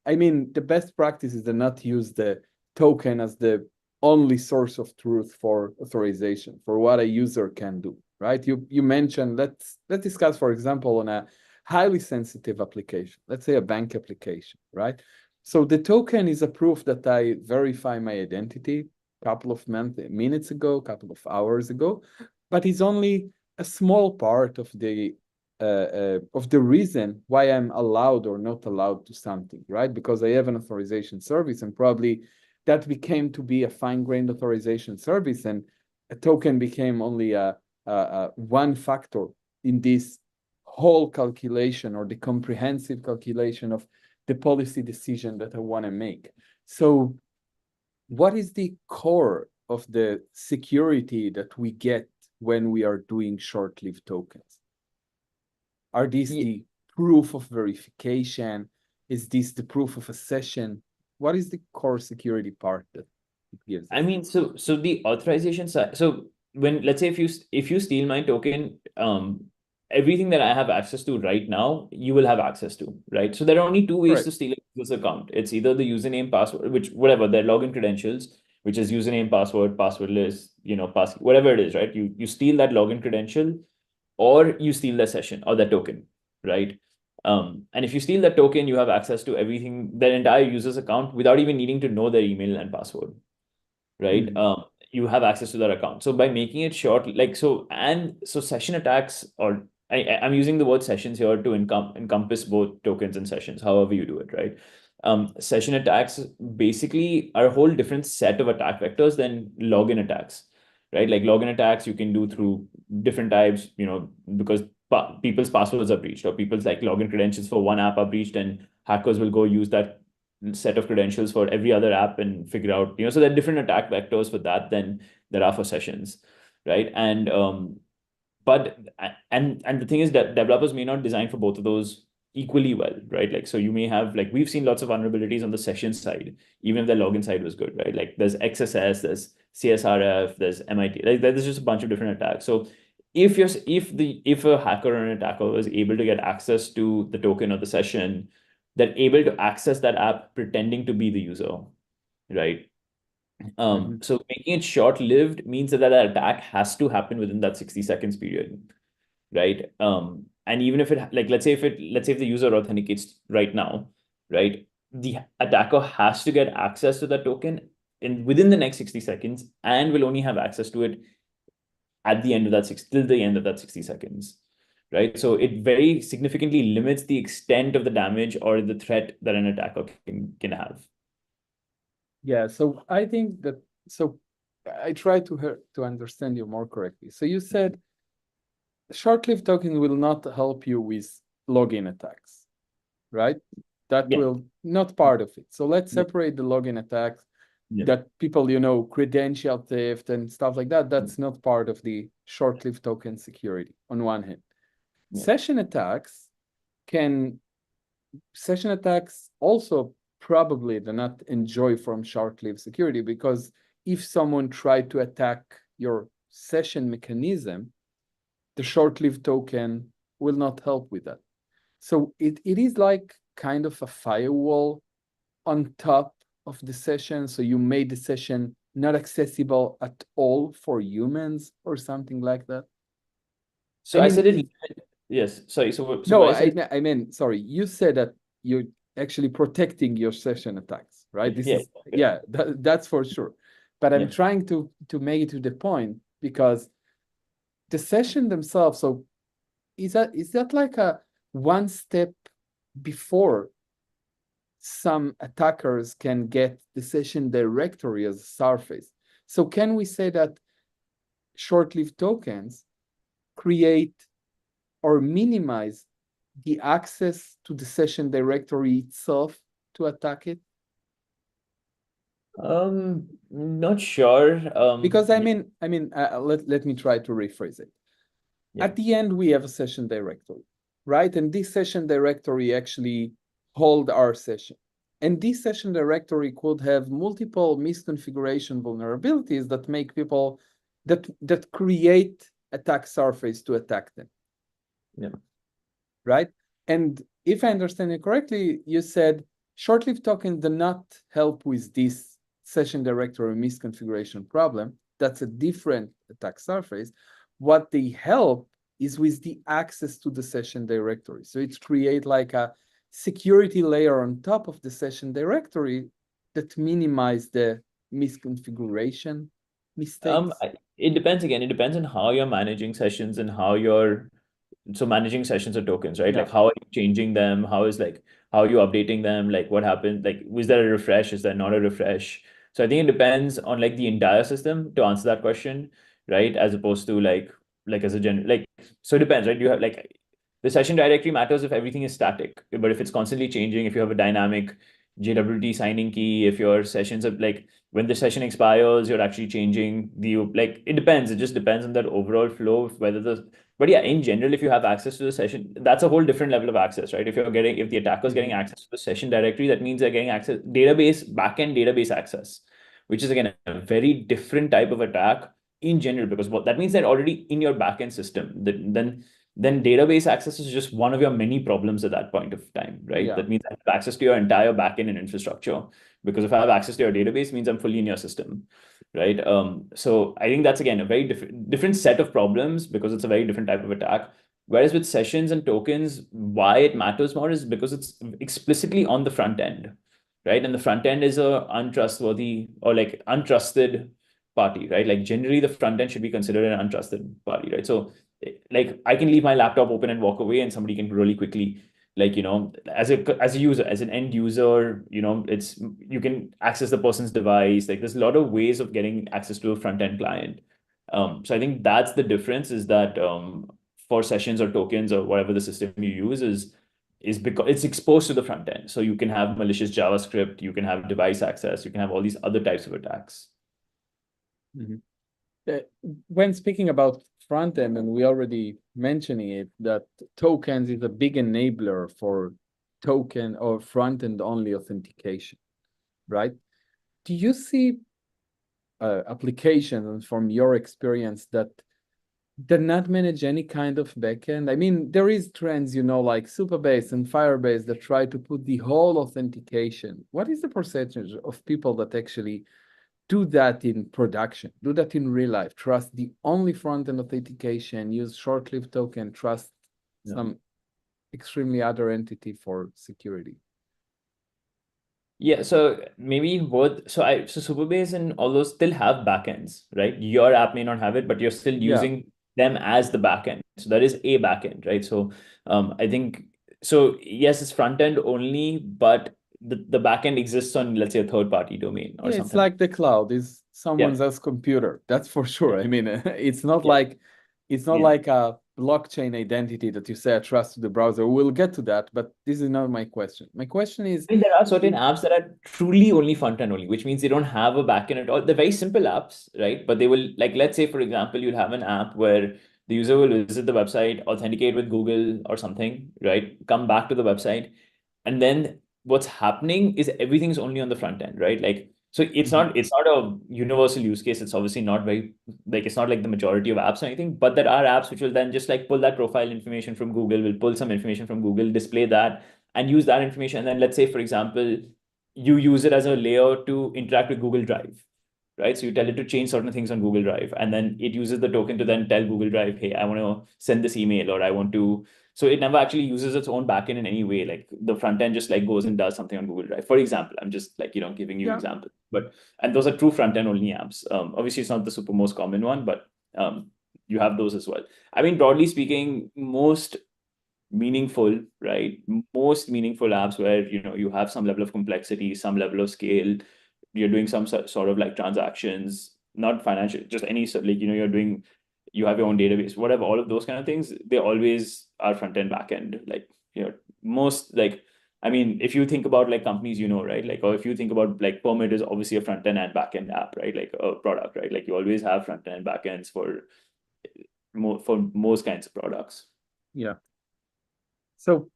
I mean, the best practice is to not use the token as the only source of truth for authorization, for what a user can do, right? You mentioned, let's discuss, for example, on a highly sensitive application, let's say a bank application, right? So the token is a proof that I verify my identity a couple of minutes ago, a couple of hours ago, but it's only a small part of the reason why I'm allowed or not allowed to something, right? Because I have an authorization service, and probably that became to be a fine-grained authorization service, and a token became only a one factor in this whole calculation or the comprehensive calculation of the policy decision that I want to make. So, what is the core of the security that we get when we are doing short-lived tokens? Are these Yeah, the proof of verification? Is this the proof of a session? What is the core security part that it gives I us? mean, so the authorization side. So when let's say if you steal my token, everything that I have access to right now, you will have access to, right? So there are only two ways Right. to steal a user's account. It's either the username, password, which whatever their login credentials, which is username, password, passwordless, pass whatever it is, right? You steal that login credential, or you steal the session or the token, right? And if you steal that token, you have access to everything, their entire user's account, without even needing to know their email and password. right? Mhm. You have access to that account. So by making it short, like so session attacks, or I'm using the word sessions here to encompass both tokens and sessions, however you do it, right? Session attacks basically are a whole different set of attack vectors than login attacks, right? Like login attacks you can do through different types, because people's passwords are breached, or people's like login credentials for one app are breached, and hackers will go use that set of credentials for every other app and figure out, so there are different attack vectors for that than there are for sessions, right? But and the thing is that developers may not design for both of those equally well, right? Like, so you may have, like, we've seen lots of vulnerabilities on the session side, even if the login side was good, right? Like there's XSS, there's CSRF, there's MIT, like there's just a bunch of different attacks. So if a hacker or an attacker was able to get access to the token or the session, they're able to access that app pretending to be the user, right? Mhm. So making it short-lived means that that attack has to happen within that 60 seconds period, right? And even if it, like, let's say if the user authenticates right now, right? The attacker has to get access to that token within the next 60 seconds, and will only have access to it at the end of that till the end of that 60 seconds, right? So it very significantly limits the extent of the damage or the threat that an attacker can have. Yeah, so I think that, so I try to understand you more correctly. So you said short-lived token will not help you with login attacks, right? That Yeah. will not part of it. So let's Yeah. separate the login attacks Yeah. that people, credential theft and stuff like that. That's not part of the short-lived token security on one hand. Yeah. Session attacks can session attacks also probably do not enjoy from short-lived security, because if someone tried to attack your session mechanism, the short-lived token will not help with that. So it is like kind of a firewall on top of the session. So you made the session not accessible at all for humans or something like that. So I I mean, said it. Yes. Sorry. So no, what I said. I mean, sorry, you said that you're actually protecting your session attacks, right? This Yeah. is, yeah, that's for sure. But I'm Yeah. trying to make it to the point, because the session themselves, so is that like a one step before some attackers can get the session directory as a surface? So can we say that short-lived tokens create or minimize the access to the session directory itself to attack it? Not sure. Because let me try to rephrase it. Yeah. At the end, we have a session directory, right? And this session directory actually hold our session. And this session directory could have multiple misconfiguration vulnerabilities that make people that create attack surface to attack them. Yeah. Right? And if I understand it correctly, you said short-lived tokens do not help with this session directory misconfiguration problem. That's a different attack surface. What they help is with the access to the session directory. So it creates like a security layer on top of the session directory that minimize the misconfiguration mistakes. It depends again. It depends on how you're managing sessions and so managing sessions or tokens, right? Yeah. Like, how are you changing them? How are you updating them? Like, what happened? Like, was there a refresh? Is there not a refresh? So I think it depends on, like, the entire system to answer that question, right? As opposed to like as a general, like, so it depends, right? You have, like, the session directory matters if everything is static, but if it's constantly changing, if you have a dynamic JWT signing key, if your sessions are like, when the session expires, you're actually changing like, it depends. It just depends on that overall flow of whether but yeah, in general, if you have access to the session, that's a whole different level of access, right? If the attacker is getting access to the session directory, that means they're getting access, backend database access, which is again a very different type of attack in general, because what that means, they're already in your backend system. Then database access is just one of your many problems at that point of time, right? Yeah. That means I have access to your entire backend and infrastructure, because if I have access to your database, it means I'm fully in your system, right? So I think that's again a very different set of problems, because it's a very different type of attack. Whereas with sessions and tokens, why it matters more is because it's explicitly on the front end, right? And the front end is a untrustworthy or like untrusted party, right? Like generally the front end should be considered an untrusted party, right? So like I can leave my laptop open and walk away and somebody can really quickly like, as a user, as an end user, it's you can access the person's device. Like there's a lot of ways of getting access to a front end client. So I think that's the difference is that for sessions or tokens or whatever the system you use is because it's exposed to the front end. So you can have malicious JavaScript, you can have device access, you can have all these other types of attacks. Mhm. When speaking about front end, and we already mentioning it, that tokens is a big enabler for token or front end only authentication, right? Do you see applications from your experience that do not manage any kind of backend? I mean, there is trends, like Supabase and Firebase that try to put the whole authentication. What is the percentage of people that actually do that in production, do that in real life, trust the only front-end authentication, use short-lived token, trust some extremely other entity for security? Yeah, so maybe both. So Superbase and all those still have backends, right? Your app may not have it, but you're still Yeah. using them as the backend. So that is a backend, right? So I think so. Yes, it's front end only, but the backend exists on, let's say, a third party domain or Yeah, it's something. like the cloud is Yeah, someone else's computer. That's for sure. yeah, I mean, it's not yeah, like yeah. a blockchain identity that you say I trust to the browser. We'll get to that, but this is not my question. My question is, I mean, there are certain it, apps that are truly only front end only, which means they don't have a backend at all. They're very simple apps, right? But they will, like, let's say, for example, you'll have an app where the user will visit the website, authenticate with Google or something, right? Come back to the website. And then what's happening is everything's only on the front end, right? Like, so Mhm. it's not a universal use case. It's obviously not very like it's not like the majority of apps or anything, but there are apps which will then just like pull that profile information from Google, will pull some information from Google, display that and use that information. And then let's say, for example, you use it as a layer to interact with Google Drive, right? So you tell it to change certain things on Google Drive, and then it uses the token to then tell Google Drive, hey, I want to send this email or I want to. So it never actually uses its own backend in any way. Like the front end just like goes and does something on Google Drive. For example, I'm just like, giving you Yeah. examples. But and those are true front end only apps. Obviously, it's not the super most common one, but you have those as well. I mean, broadly speaking, most meaningful, right? Most meaningful apps where you have some level of complexity, some level of scale, you're doing some sort of like transactions, not financial, just any like you're doing, you have your own database, whatever, all of those kind of things, they always are front end, back end. Like most like I mean, if you think about like companies, right? Like, or if you think about like Permit is obviously a front end and back end app, right? Like a product, right? Like you always have front end and back ends for most kinds of products. Yeah. So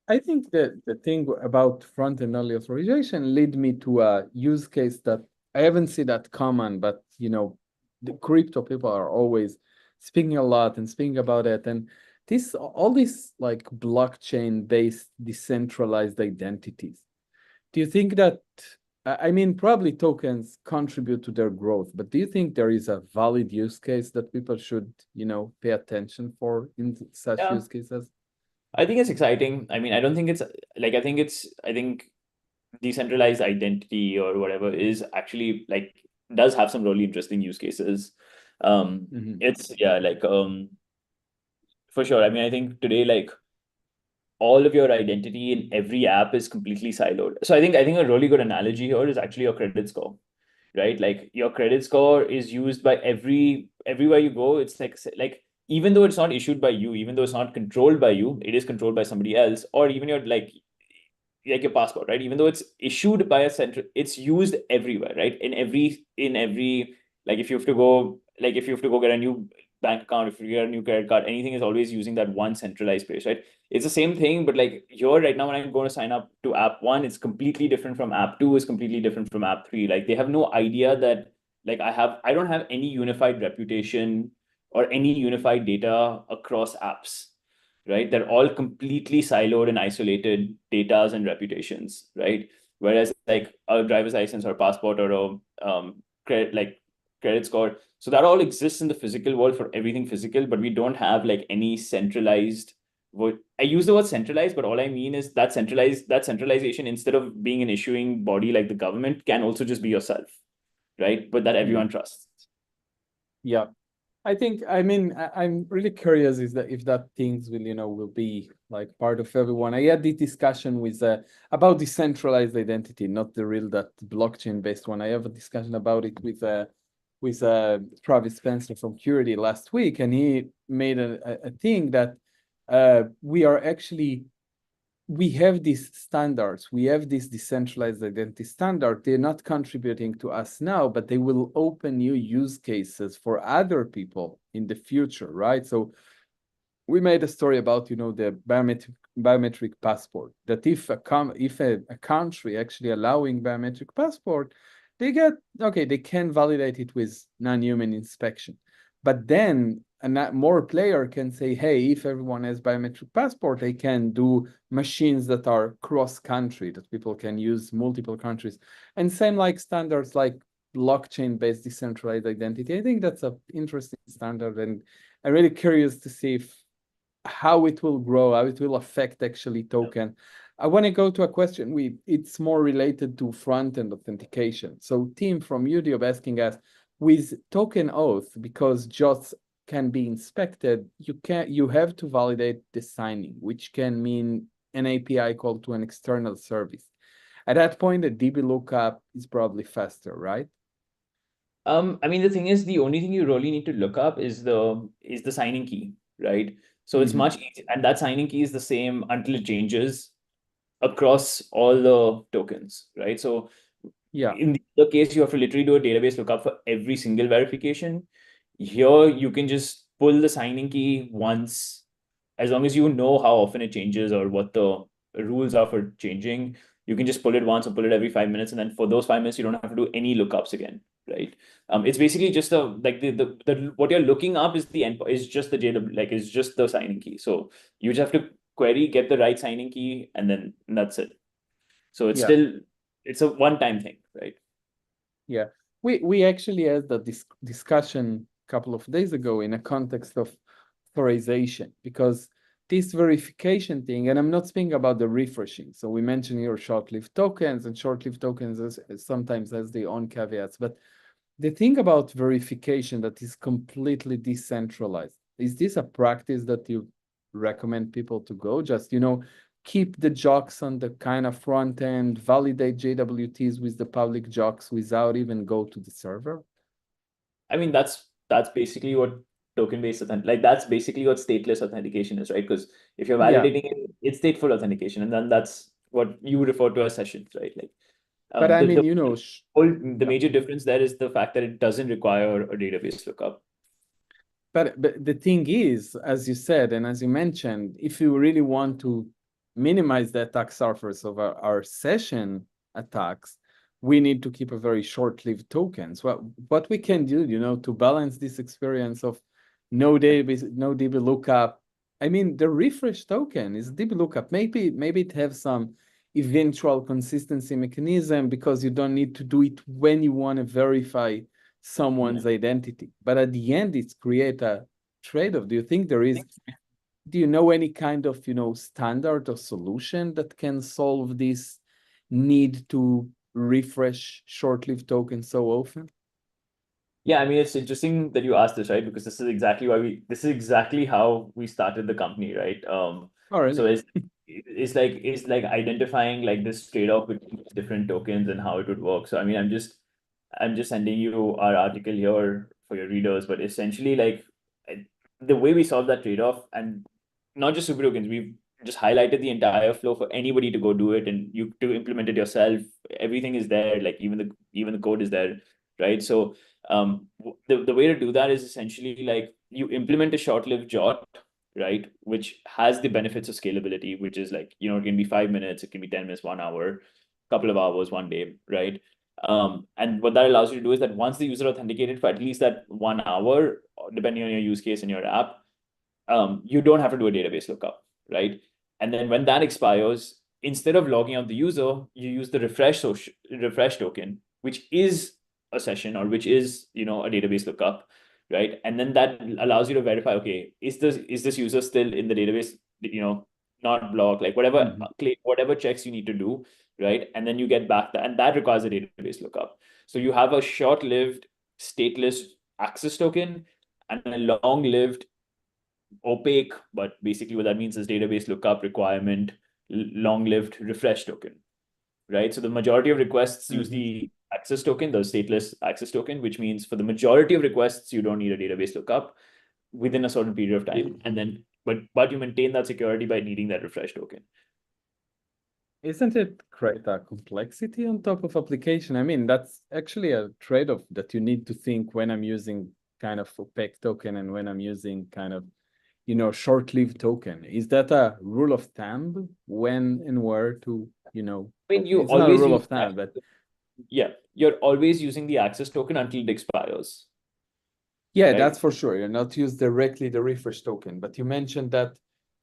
I think that the thing about front-end only authorization lead me to a use case that I haven't seen that common, but the crypto people are always speaking a lot and speaking about it. And all these like blockchain-based decentralized identities. Do you think that, I mean, probably tokens contribute to their growth, but do you think there is a valid use case that people should, pay attention for in such Yeah, use cases? I think it's exciting. I mean, I don't think it's like I think decentralized identity or whatever is actually like does have some really interesting use cases. Mhm. It's yeah, like for sure. I mean, I think today like all of your identity in every app is completely siloed. So I think a really good analogy here is actually your credit score, right? Like your credit score is used by everywhere you go. It's like even though it's not issued by you, even though it's not controlled by you, it is controlled by somebody else, or even your like your passport, right? Even though it's issued by a center, it's used everywhere, right? In every like if you have to go get a new bank account, if you get a new credit card, anything is always using that one centralized place, right? It's the same thing, but like here right now when I'm going to sign up to app one, it's completely different from app two, is completely different from app three. Like they have no idea that like I don't have any unified reputation or any unified data across apps, right? They're all completely siloed and isolated datas and reputations, right? Whereas like a driver's license or passport or a credit score, so that all exists in the physical world for everything physical, but we don't have like any centralized I use the word centralized, but all I mean is that centralization, instead of being an issuing body like the government, can also just be yourself, right? But that everyone trusts. Yeah. I'm really curious is that if that things will be like part of everyone. I had the discussion with about decentralized identity, not the real that blockchain based one. I have a discussion about it with Travis Spencer from Curity last week, and he made a thing that we have these standards, we have this decentralized identity standard. They're not contributing to us now, but they will open new use cases for other people in the future, right? So we made a story about, the biometric passport, that if a country actually allowing biometric passport, they can validate it with non-human inspection. But then more player can say, hey, if everyone has biometric passport, they can do machines that are cross-country, that people can use multiple countries. And same like standards like blockchain-based decentralized identity. I think that's an interesting standard, and I'm really curious to see how it will grow, how it will affect actually token. I want to go to a question. It's more related to front-end authentication. So Tim from YouTube asking us, with token Auth, because JOTs can be inspected, you have to validate the signing, which can mean an API call to an external service. At that point, the DB lookup is probably faster, right? I mean, the thing is, the only thing you really need to look up is the signing key, right? So it's much easier, and that signing key is the same until it changes across all the tokens, right? So Yeah. in the case, you have to literally do a database lookup for every single verification. Here, you can just pull the signing key once, as long as you know how often it changes or what the rules are for changing. You can just pull it once or pull it every 5 minutes, and then for those 5 minutes, you don't have to do any lookups again, right? It's basically just the what you're looking up is the end is just the JW, like is just the signing key. So you just have to query, get the right signing key, and then that's it. So it's a one-time thing, right? Yeah, we actually had the discussion a couple of days ago in a context of authorization, because this verification thing, and I'm not speaking about the refreshing. So we mentioned here short-lived tokens, and short-lived tokens sometimes has their own caveats. But the thing about verification that is completely decentralized, is this a practice that you recommend people to go? Just, keep the jocks on the kind of front end, validate JWTs with the public jocks without even go to the server? I mean, that's basically what token-based like that's basically what stateless authentication is, right? Because if you're Yeah, validating it, it's stateful authentication, and then that's what you refer to as sessions, right? Like but I mean, the major difference there is the fact that it doesn't require a database lookup. But the thing is, as you said, and as you mentioned, if you really want to minimize the attack surface of our session attacks, we need to keep a very short-lived tokens. Well, what we can do, to balance this experience of no database, no DB lookup. I mean, the refresh token is DB lookup. Maybe it have some eventual consistency mechanism, because you don't need to do it when you want to verify someone's identity. But at the end, it's create a trade-off. Do you know any kind of, standard or solution that can solve this need to refresh short-lived tokens so often? Yeah, I mean, it's interesting that you asked this, right? Because this is exactly how we started the company, right? Oh, really? So it's like identifying like this trade-off between different tokens and how it would work. So I mean, I'm just sending you our article here for your readers, but essentially like the way we solve that trade-off, and not just super tokens, we've just highlighted the entire flow for anybody to go do it, and you to implement it yourself. Everything is there, like even the code is there, right? So the way to do that is essentially like you implement a short-lived jot, right, which has the benefits of scalability, which is like, it can be 5 minutes, it can be 10 minutes, 1 hour, couple of hours, one day, right? And what that allows you to do is that once the user authenticated for at least that 1 hour, depending on your use case in your app, you don't have to do a database lookup, right? And then when that expires, instead of logging out the user, you use the refresh token, which is a session, or which is, a database lookup, right? And then that allows you to verify, okay, is this user still in the database not block, like whatever whatever checks you need to do, right? And then you get back that, and that requires a database lookup. So you have a short-lived stateless access token and a long-lived opaque, but basically what that means is database lookup requirement, long-lived refresh token, right? So the majority of requests use the access token, the stateless access token, which means for the majority of requests, you don't need a database lookup within a certain period of time. And then, but you maintain that security by needing that refresh token. Isn't it create a complexity on top of application? I mean, that's actually a trade-off that you need to think when I'm using kind of opaque token and when I'm using kind of, short-lived token. Is that a rule of thumb when and where to, I mean, you it's not a always rule use of thumb, but yeah, you're always using the access token until it expires. yeah, right? that's for sure. You're not use directly the refresh token, but you mentioned that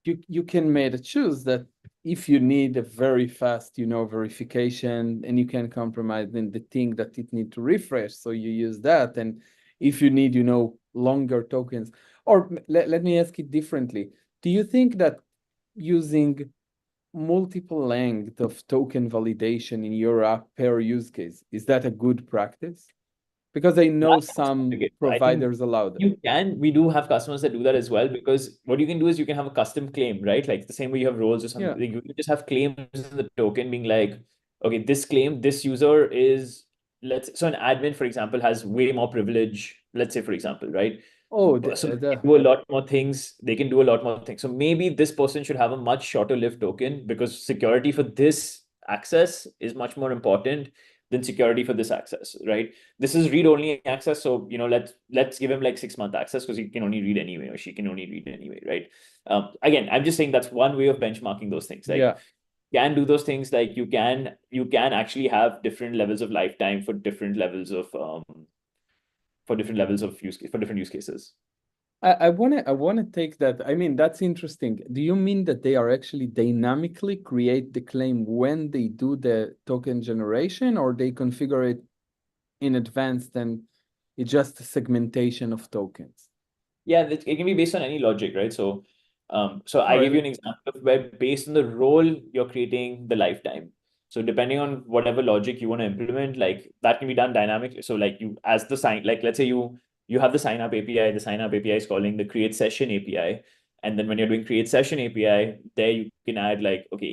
you can make a choose that if you need a very fast, verification, and you can compromise then the thing that it need to refresh, so you use that. And if you need, longer tokens, or let me ask it differently. Do you think that using multiple length of token validation in your app per use case, is that a good practice? Because I know some I think providers allow that. we do have customers that do that as well, because what you can do is you can have a custom claim, right? Like the same way you have roles or something. Yeah. Like you can just have claims in the token being like, okay, this claim, this user is, so an admin, for example, has way more privilege, let's say, for example, right? Oh, So they can do a lot more things. They can do a lot more things. So maybe this person should have a much shorter lived token, because security for this access is much more important than security for this access, right? This is read-only access, so let's give him like 6-month access because he can only read anyway, or she can only read anyway, right? Again, I'm just saying that's one way of benchmarking those things. Like, yeah. can do those things, like you can actually have different levels of lifetime for different levels of different use cases. I wanna take that. I mean, that's interesting. Do you mean that they are actually dynamically create the claim when they do the token generation, or they configure it in advance and it's just a segmentation of tokens? Yeah, it can be based on any logic, right? So, I Oh, gave you really? an example of where based on the role you're creating the lifetime. So depending on whatever logic you want to implement, like that can be done dynamically. So like you as the sign, like let's say you have the sign up API, the sign up API is calling the create session API. And then when you're doing create session API, there you can add like, okay,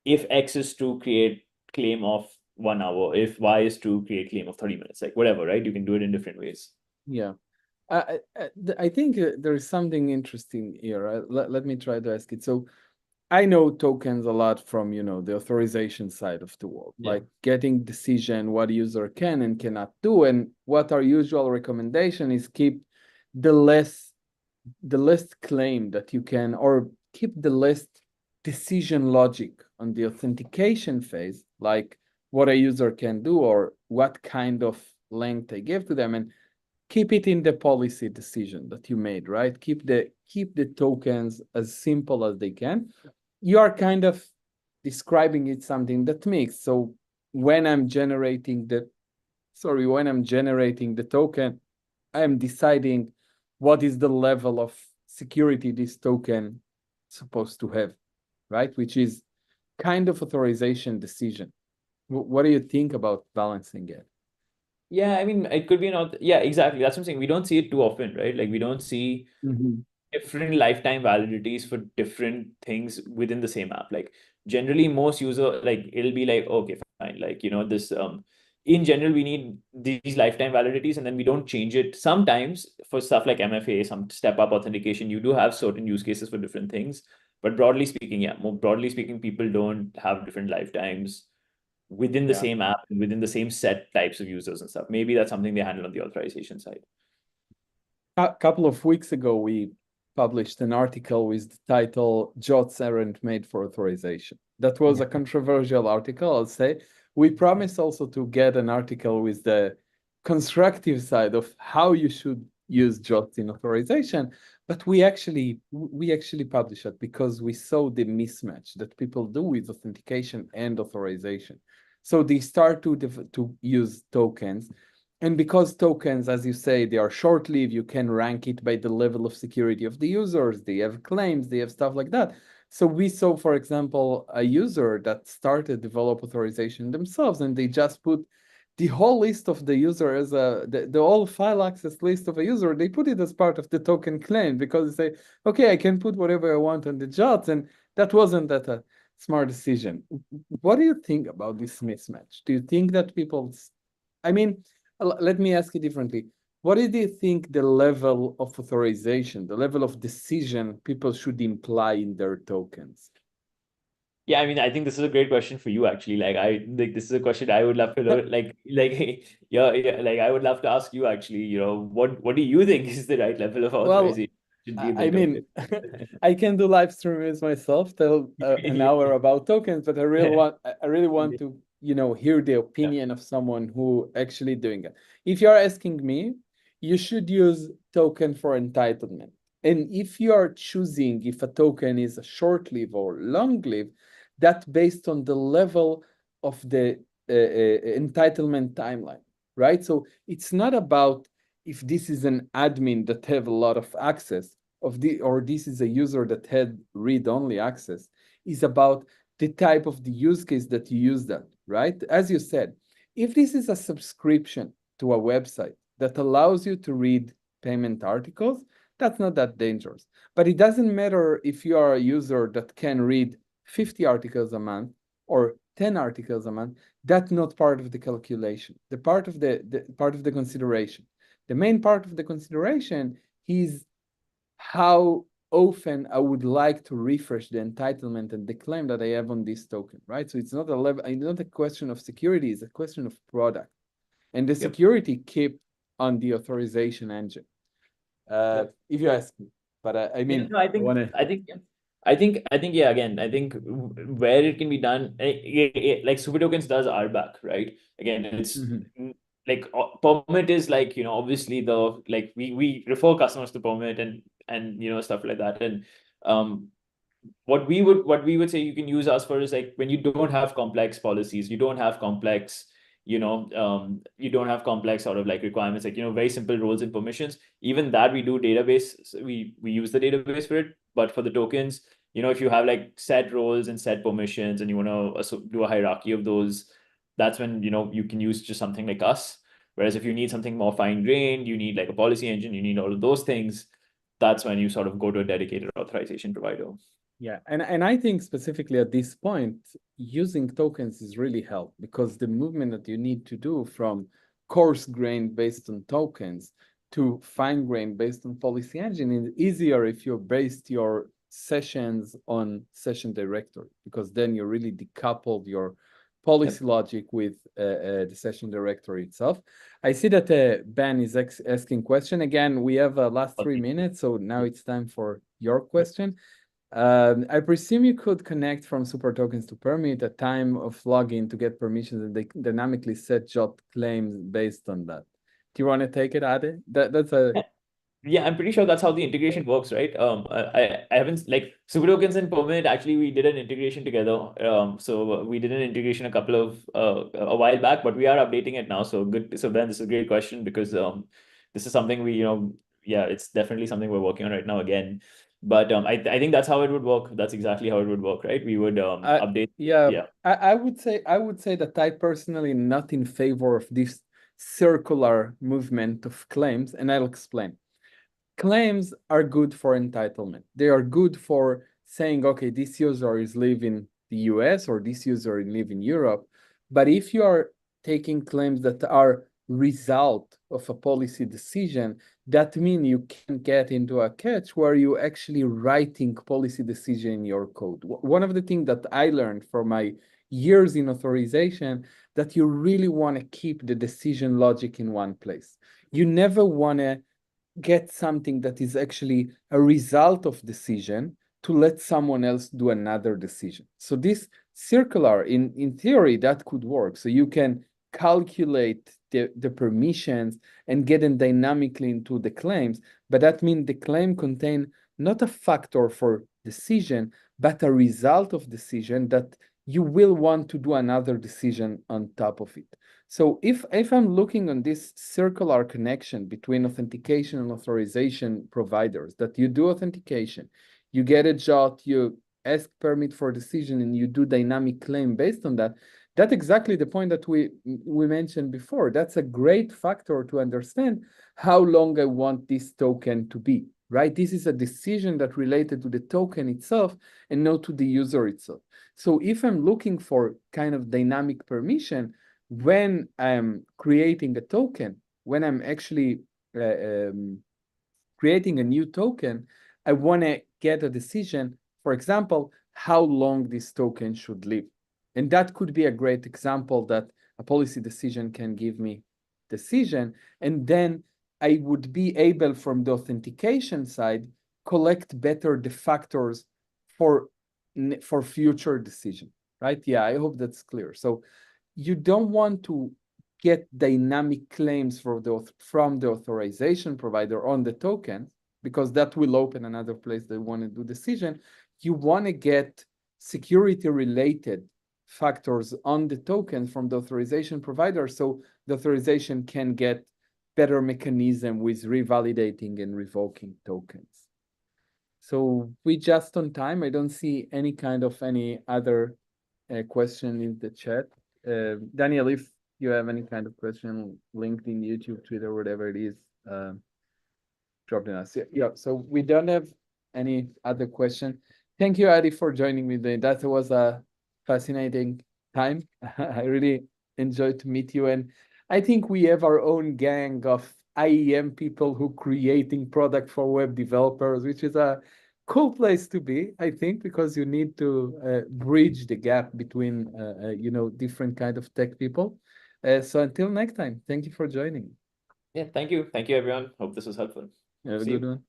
if X is to create claim of 1 hour, if Y is to create claim of 30 minutes, like whatever, right? You can do it in different ways. Yeah. I think there is something interesting here. Let me try to ask it. So I know tokens a lot from, the authorization side of the world, Yeah. like getting decision what user can and cannot do. And what our usual recommendation is keep the less claim that you can, or keep the less decision logic on the authentication phase, like what a user can do or what kind of length I give to them, and keep it in the policy decision that you made, right? Keep the tokens as simple as they can. You are kind of describing it something that makes, so when I'm generating the token, I am deciding what is the level of security this token supposed to have, right? Which is kind of authorization decision. What do you think about balancing it? Yeah, I mean, it could be yeah, exactly. That's what I'm saying. We don't see it too often, right? Like we don't see different lifetime validities for different things within the same app. Like generally most user, like it'll be like, okay, fine. Like, this, in general, we need these lifetime validities and then we don't change it. Sometimes for stuff like MFA, some step up authentication, you do have certain use cases for different things. But broadly speaking, yeah, more broadly speaking, people don't have different lifetimes within the Yeah. same app and within the same set types of users and stuff. Maybe that's something they handle on the authorization side. A couple of weeks ago, we published an article with the title "Jots Aren't Made for Authorization." That was a controversial article, I'll say. We promised also to get an article with the constructive side of how you should use Jots in authorization, but we actually published it because we saw the mismatch that people do with authentication and authorization. So they start to use tokens, And because tokens, as you say, they are short-lived, you can rank it by the level of security of the users. They have claims, they have stuff like that. So we saw, for example, a user that started develop authorization themselves, and they just put the whole list of the user as the whole file access list of a user. They put it as part of the token claim because they say, okay, I can put whatever I want on the jobs, and that wasn't that a smart decision. What do you think about this mismatch? Do you think that people, I mean, let me ask you differently. What do you think the level of authorization, the level of decision people should imply in their tokens? Yeah, I mean, I think this is a great question for you, actually. This is a question I would love to know. Yeah, I would love to ask you, actually, what do you think is the right level of Well, authorization should be in the I mean, token? I can do live streams myself, tell an hour about tokens, but I really want to, hear the Yeah. opinion of someone who actually doing it. If you're asking me, you should use token for entitlement. And if you are choosing if a token is a short-lived or long-lived, that's based on the level of the entitlement timeline, right? So it's not about if this is an admin that have a lot of access or this is a user that had read-only access, is about the type of the use case that you use that, right? As you said, if this is a subscription to a website that allows you to read payment articles, that's not that dangerous. But it doesn't matter if you are a user that can read 50 articles a month or 10 articles a month. That's not part of the calculation. The part of the consideration. The main part of the consideration is how often I would like to refresh the entitlement and the claim that I have on this token, right? So it's not a question of security, it's a question of product. And the Yep. security keep on the authorization engine. If you ask me. But I mean, No, yeah, again, I think where it can be done, like super tokens does RBAC, right? Again, it's like permit is like, obviously we refer customers to permit and stuff like that. And what we would say you can use us for is like when you don't have complex policies, you don't have complex sort of like requirements, like very simple roles and permissions. Even that we do database, we use the database for it. But for the tokens, if you have like set roles and set permissions and you want to do a hierarchy of those, that's when you can use just something like us. Whereas if you need something more fine-grained, you need like a policy engine, you need all of those things, that's when you sort of go to a dedicated authorization provider. Yeah, and I think specifically at this point, using tokens is really help because the movement that you need to do from coarse grain based on tokens to fine grain based on policy engine is easier if you based your sessions on session directory, because then you really decoupled your policy logic with the session directory itself. I see that Ben is asking question. Again, we have last 3 minutes, so now it's time for your question. I presume you could connect from super tokens to permit at time of login to get permissions, and they dynamically set job claims based on that. Do you want to take it, Ade? That's a Yeah, I'm pretty sure that's how the integration works, right? I haven't like super tokens and permit. Actually, we did an integration together. So we did an integration a while back, but we are updating it now. So good. So Ben, this is a great question because this is something yeah, it's definitely something we're working on right now again. But I think that's how it would work. That's exactly how it would work, right? We would update. yeah. I would say that I personally not in favor of this circular movement of claims, and I'll explain. Claims are good for entitlement. They are good for saying, okay, this user is living the US or this user is living Europe. But if you are taking claims that are result of a policy decision, that means you can get into a catch where you actually writing policy decision in your code. One of the things that I learned from my years in authorization, that you really want to keep the decision logic in one place. You never want to get something that is actually a result of decision to let someone else do another decision. So this circular, in theory, that could work. So you can calculate the permissions and get them dynamically into the claims, but that means the claim contain not a factor for decision, but a result of decision that you will want to do another decision on top of it. So if I'm looking on this circular connection between authentication and authorization providers, that you do authentication, you get a JOT, you ask permit for decision, and you do dynamic claim based on that, that's exactly the point that we mentioned before. That's a great factor to understand how long I want this token to be, right? This is a decision that related to the token itself and not to the user itself. So if I'm looking for kind of dynamic permission, when I'm creating a token, when I'm actually creating a new token, I want to get a decision, for example, how long this token should live. And that could be a great example that a policy decision can give me decision. And then I would be able, from the authentication side, collect better the factors for future decision, right? Yeah, I hope that's clear. So you don't want to get dynamic claims from the authorization provider on the token, because that will open another place they want to do decision. You want to get security related factors on the token from the authorization provider, so the authorization can get better mechanism with revalidating and revoking tokens. So we just on time. I don't see any other question in the chat. Daniel, if you have any kind of question, LinkedIn, YouTube, Twitter, whatever it is, drop in us. Yeah, so we don't have any other question. Thank you, Adi, for joining me today. That was a fascinating time. I really enjoyed to meet you. And I think we have our own gang of IEM people who creating product for web developers, which is a cool place to be, I think, because you need to bridge the gap between, different kind of tech people. So until next time, thank you for joining. Yeah, thank you. Thank you, everyone. Hope this was helpful. Have a See good you. one.